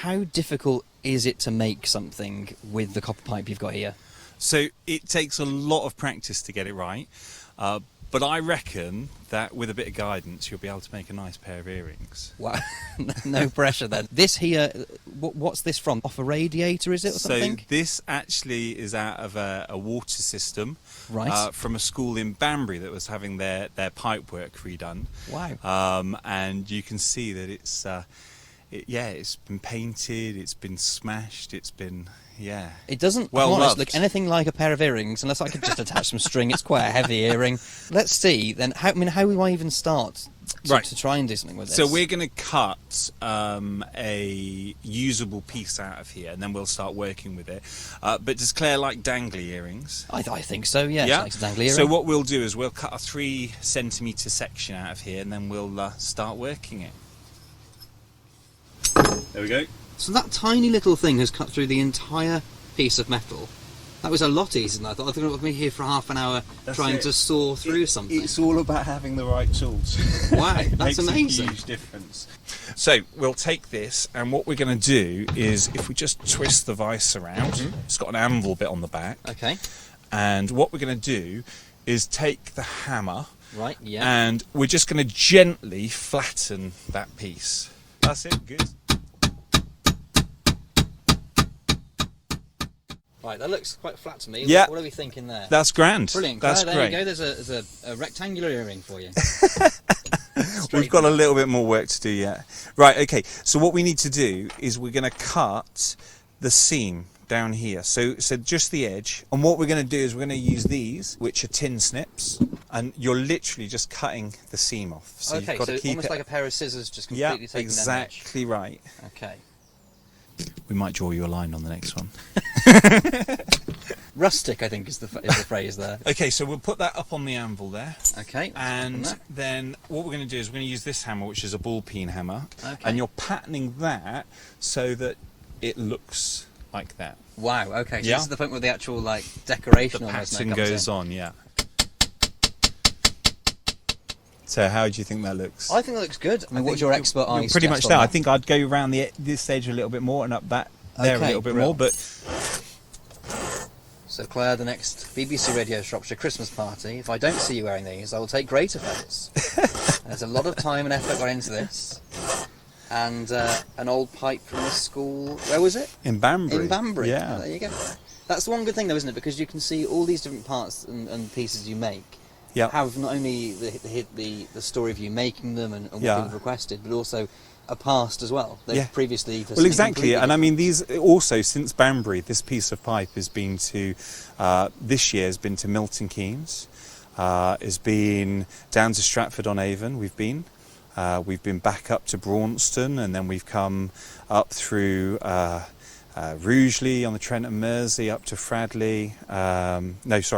how difficult is it to make something with the copper pipe you've got here? So it takes a lot of practice to get it right, but I reckon that with a bit of guidance you'll be able to make a nice pair of earrings. Wow, no pressure then. This here, what's this from? Off a radiator, is it, or something? So this actually is out of a water system, right, from a school in Banbury that was having their pipe work redone. Wow. And you can see that it's been painted, it's been smashed, it's been, It doesn't look anything like a pair of earrings, unless I could just attach some string. It's quite a heavy earring. Let's see, then, how do I even start to try and do something with this? So we're going to cut a usable piece out of here, and then we'll start working with it. But does Claire like dangly earrings? I think so, yeah. She likes a dangly earring. So what we'll do is we'll cut a 3 centimetre section out of here, and then we'll start working it. There we go. So that tiny little thing has cut through the entire piece of metal. That was a lot easier than I thought. I thought it would be here for half an hour trying to saw through something. It's all about having the right tools. Wow, that's amazing. Makes a huge difference. So we'll take this, and what we're going to do is, if we just twist the vice around, it's got an anvil bit on the back. Okay. And what we're going to do is take the hammer. Right, yeah. And we're just going to gently flatten that piece. That's it, good. Right, that looks quite flat to me. Yeah. What are we thinking there? That's grand. Brilliant. That's there great. You go. There's a rectangular earring for you. We've got a little bit more work to do yet. Right, okay. So what we need to do is we're going to cut the seam down here. So just the edge. And what we're going to do is we're going to use these, which are tin snips. And you're literally just cutting the seam off. So okay, you've got so to keep almost it... like a pair of scissors just completely taking exactly right. Okay. We might draw you a line on the next one. Rustic, I think, is the phrase there. Okay, so we'll put that up on the anvil there. Okay. And then what we're going to do is we're going to use this hammer, which is a Ball Pein hammer. Okay. And you're patterning that so that it looks like that. Wow, okay. So this is the point where the actual, like, decoration the almost pattern goes on, yeah. So how do you think that looks? I think that looks good. I mean, what's your expert eye? Pretty much there. I think I'd go around this stage a little bit more and up that there a little bit more. But so Claire, the next BBC Radio Shropshire Christmas party, if I don't see you wearing these, I will take great offence. There's a lot of time and effort gone into this. And an old pipe from the school, where was it? In Banbury. In Banbury, yeah. Oh, there you go. That's the one good thing though, isn't it? Because you can see all these different parts and pieces you make. Yep. Have not only the story of you making them and what you've requested, but also a past as well. They've previously... Well, exactly, and I mean, these also, since Banbury, this piece of pipe has been to, this year has been to Milton Keynes, has been down to Stratford-on-Avon, we've been back up to Broxton, and then we've come up through... Rugeley on the Trent and Mersey up to Fradley,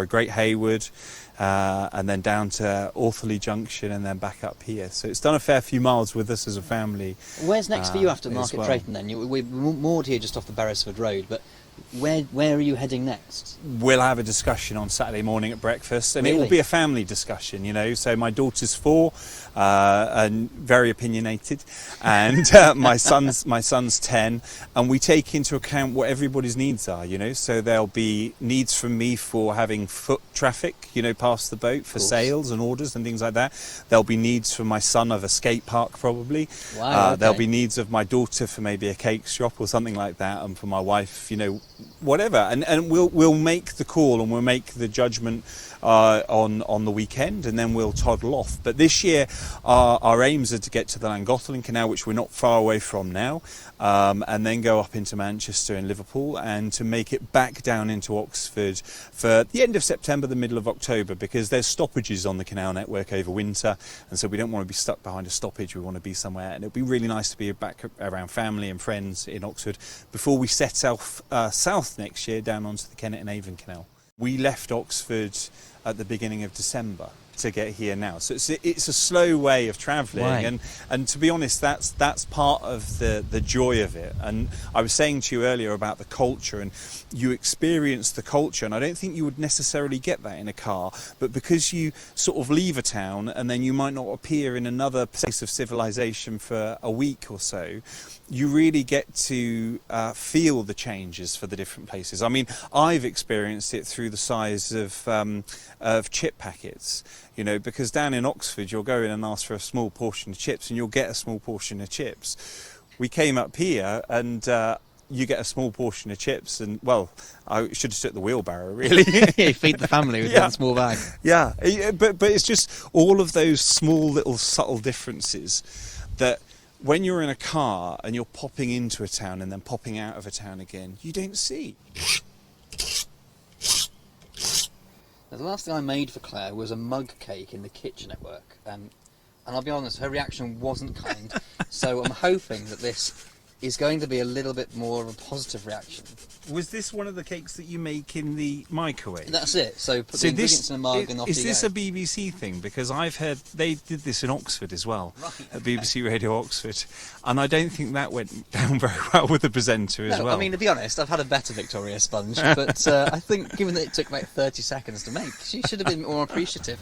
Great Hayward, and then down to Ortherley Junction and then back up here. So it's done a fair few miles with us as a family. Where's next for you after Market Drayton then? We're moored here just off the Beresford Road, but where are you heading next? We'll have a discussion on Saturday morning at breakfast, and it will be a family discussion, you know. So my daughter's 4 and very opinionated, and my son's 10, and we take into account what everybody's needs are, you know. So there'll be needs from me for having foot traffic, you know, past the boat for sales and orders and things like that. There'll be needs from my son of a skate park probably. Wow, okay. There'll be needs of my daughter for maybe a cake shop or something like that, and for my wife, you know, whatever, and we'll make the call and we'll make the judgment on the weekend, and then we'll toddle off. But this year our aims are to get to the Llangollen Canal, which we're not far away from now, and then go up into Manchester and Liverpool, and to make it back down into Oxford for the end of September, the middle of October, because there's stoppages on the canal network over winter, and so we don't want to be stuck behind a stoppage. We want to be somewhere, and it'll be really nice to be back around family and friends in Oxford before we set off south next year down onto the Kennet and Avon Canal. We left Oxford at the beginning of December to get here now, so it's a slow way of travelling, and to be honest, that's part of the joy of it. And I was saying to you earlier about the culture, and you experience the culture, and I don't think you would necessarily get that in a car, but because you sort of leave a town and then you might not appear in another place of civilization for a week or so, you really get to feel the changes for the different places. I mean, I've experienced it through the size of chip packets, you know, because down in Oxford you'll go in and ask for a small portion of chips and you'll get a small portion of chips. We came up here and you get a small portion of chips, and well, I should have took the wheelbarrow really. You feed the family with one small bag. Yeah, but it's just all of those small little subtle differences that when you're in a car and you're popping into a town and then popping out of a town again, you don't see. Now, the last thing I made for Claire was a mug cake in the kitchen at work, and I'll be honest, her reaction wasn't kind. So I'm hoping that this is going to be a little bit more of a positive reaction. Was this one of the cakes that you make in the microwave? That's it. So put the ingredients in a mug and off you go. Is this a BBC thing? Because I've heard they did this in Oxford as well, at BBC Radio Oxford, and I don't think that went down very well with the presenter as well. I mean, to be honest, I've had a better Victoria sponge, but I think given that it took about 30 seconds to make, she should have been more appreciative.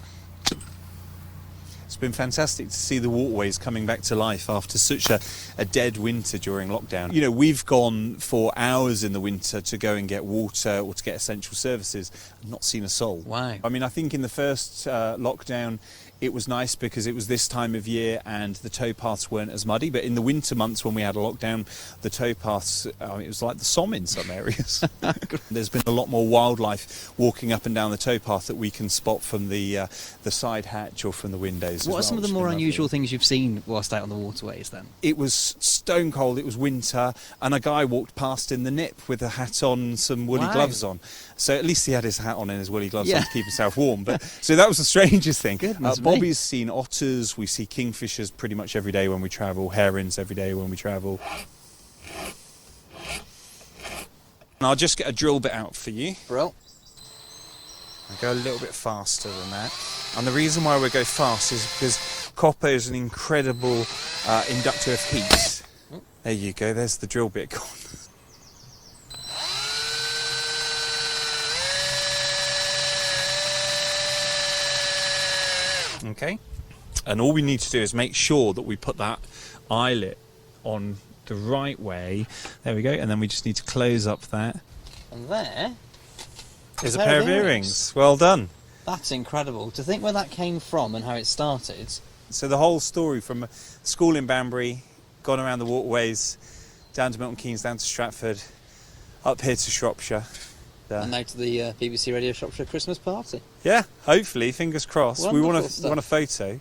It's been fantastic to see the waterways coming back to life after such a dead winter during lockdown. You know, we've gone for hours in the winter to go and get water or to get essential services and not seen a soul. Wow. I mean, I think in the first lockdown it was nice because it was this time of year and the towpaths weren't as muddy, but in the winter months when we had a lockdown, the towpaths, it was like the Somme in some areas. There's been a lot more wildlife walking up and down the towpath that we can spot from the side hatch or from the windows. What are some of the more unusual things you've seen whilst out on the waterways then? It was stone cold, it was winter, and a guy walked past in the nip with a hat on and some woolly gloves on. So at least he had his hat on and his woolly gloves on to keep himself warm. But so that was the strangest thing. Bobby's seen otters, we see kingfishers pretty much every day when we travel, herons every day when we travel. And I'll just get a drill bit out for you. Brill. I go a little bit faster than that. And the reason why we go fast is because copper is an incredible inductor of heat. There you go, there's the drill bit gone. Okay, and all we need to do is make sure that we put that eyelet on the right way. There we go, and then we just need to close up that. And there is a pair of earrings. Well done. That's incredible. To think where that came from and how it started. So the whole story from school in Banbury, gone around the waterways, down to Milton Keynes, down to Stratford, up here to Shropshire. And now to the BBC Radio Shropshire Christmas party. Yeah, hopefully, fingers crossed. Wonderful We want a photo.